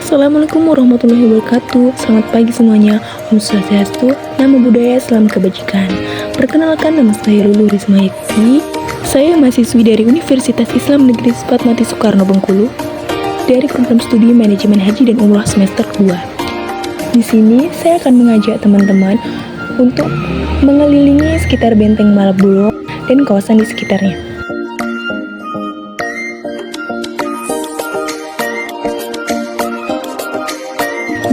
Assalamualaikum warahmatullahi wabarakatuh. Selamat pagi semuanya. Om Swastiastu, Namo Buddhaya, Salam Kebajikan. Perkenalkan, nama saya Lulu Risma Yeksi. Saya mahasiswi dari Universitas Islam Negeri Fatmawati Soekarno Bengkulu dari program studi Manajemen Haji dan Umroh semester 2. Di sini saya akan mengajak teman-teman untuk mengelilingi sekitar Benteng Malioboro dan kawasan di sekitarnya.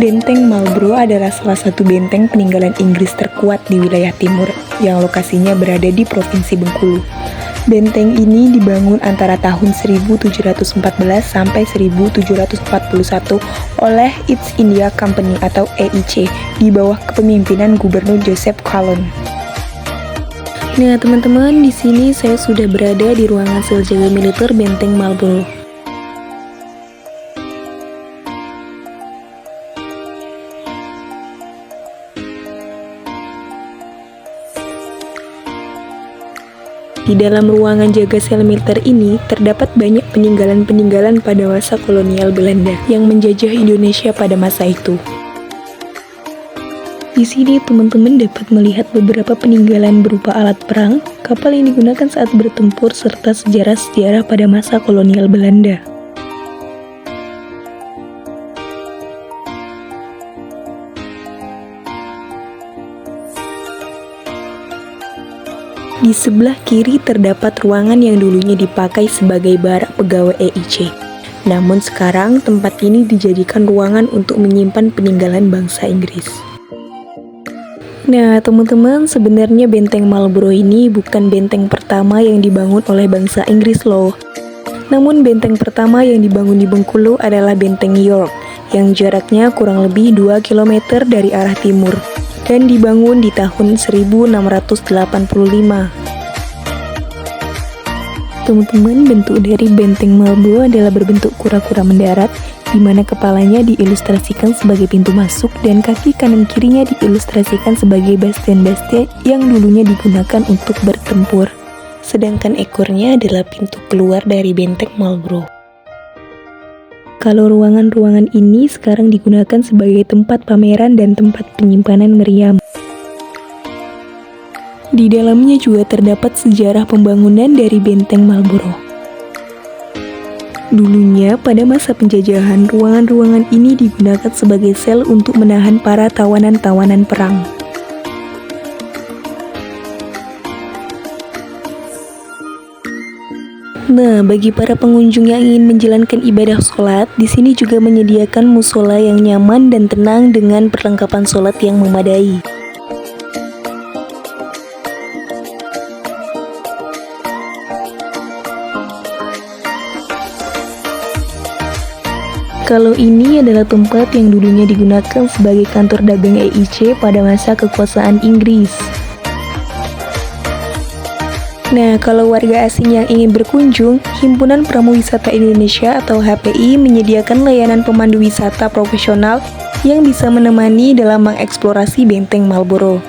Benteng Malioboro adalah salah satu benteng peninggalan Inggris terkuat di wilayah timur yang lokasinya berada di Provinsi Bengkulu. Benteng ini dibangun antara tahun 1714 sampai 1741 oleh East India Company atau EIC di bawah kepemimpinan Gubernur Joseph Calonne. Nah, teman-teman, di sini saya sudah berada di ruangan sel jaga militer Benteng Malioboro. Di dalam ruangan jaga sel militer ini terdapat banyak peninggalan-peninggalan pada masa kolonial Belanda yang menjajah Indonesia pada masa itu. Di sini teman-teman dapat melihat beberapa peninggalan berupa alat perang, kapal yang digunakan saat bertempur, serta sejarah-sejarah pada masa kolonial Belanda. Di sebelah kiri terdapat ruangan yang dulunya dipakai sebagai barak pegawai EIC. Namun sekarang tempat ini dijadikan ruangan untuk menyimpan peninggalan bangsa Inggris. Nah, teman-teman, sebenarnya Benteng Malioboro ini bukan benteng pertama yang dibangun oleh bangsa Inggris loh. Namun benteng pertama yang dibangun di Bengkulu adalah Benteng York yang jaraknya kurang lebih 2 km dari arah timur dan dibangun di tahun 1685. Teman-teman, bentuk dari Benteng Malioboro adalah berbentuk kura-kura mendarat, di mana kepalanya diilustrasikan sebagai pintu masuk dan kaki kanan kirinya diilustrasikan sebagai bastion-bastion yang dulunya digunakan untuk bertempur. Sedangkan ekornya adalah pintu keluar dari Benteng Malioboro. Kalau ruangan-ruangan ini sekarang digunakan sebagai tempat pameran dan tempat penyimpanan meriam. Di dalamnya juga terdapat sejarah pembangunan dari Benteng Malioboro. Dulunya, pada masa penjajahan, ruangan-ruangan ini digunakan sebagai sel untuk menahan para tawanan-tawanan perang. Nah, bagi para pengunjung yang ingin menjalankan ibadah sholat, di sini juga menyediakan musola yang nyaman dan tenang dengan perlengkapan sholat yang memadai. Kalau ini adalah tempat yang dulunya digunakan sebagai kantor dagang EIC pada masa kekuasaan Inggris. Nah, kalau warga asing yang ingin berkunjung, Himpunan Pramuwisata Indonesia atau HPI menyediakan layanan pemandu wisata profesional yang bisa menemani dalam mengeksplorasi Benteng Malioboro.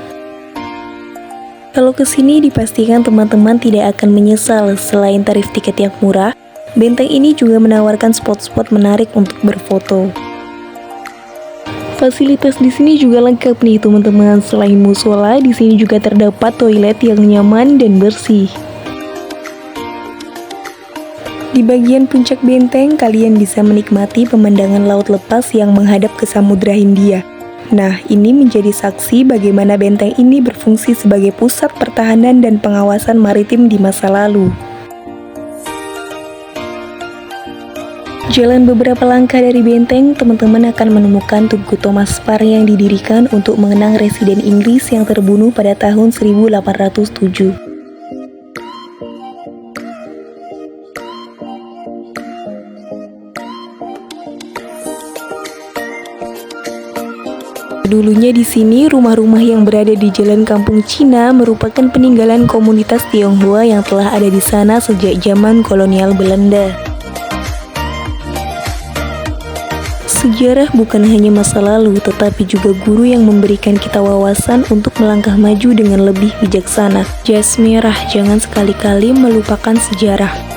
Kalau kesini dipastikan teman-teman tidak akan menyesal. Selain tarif tiket yang murah, benteng ini juga menawarkan spot-spot menarik untuk berfoto. Fasilitas di sini juga lengkap nih teman-teman. Selain musola, di sini juga terdapat toilet yang nyaman dan bersih. Di bagian puncak benteng, kalian bisa menikmati pemandangan laut lepas yang menghadap ke Samudra Hindia. Nah, ini menjadi saksi bagaimana benteng ini berfungsi sebagai pusat pertahanan dan pengawasan maritim di masa lalu. Jalan beberapa langkah dari benteng, teman-teman akan menemukan Tugu Thomas Parr yang didirikan untuk mengenang residen Inggris yang terbunuh pada tahun 1807. Dulunya di sini rumah-rumah yang berada di Jalan Kampung Cina merupakan peninggalan komunitas Tionghoa yang telah ada di sana sejak zaman kolonial Belanda. Sejarah bukan hanya masa lalu, tetapi juga guru yang memberikan kita wawasan untuk melangkah maju dengan lebih bijaksana. Jas merah, jangan sekali-kali melupakan sejarah.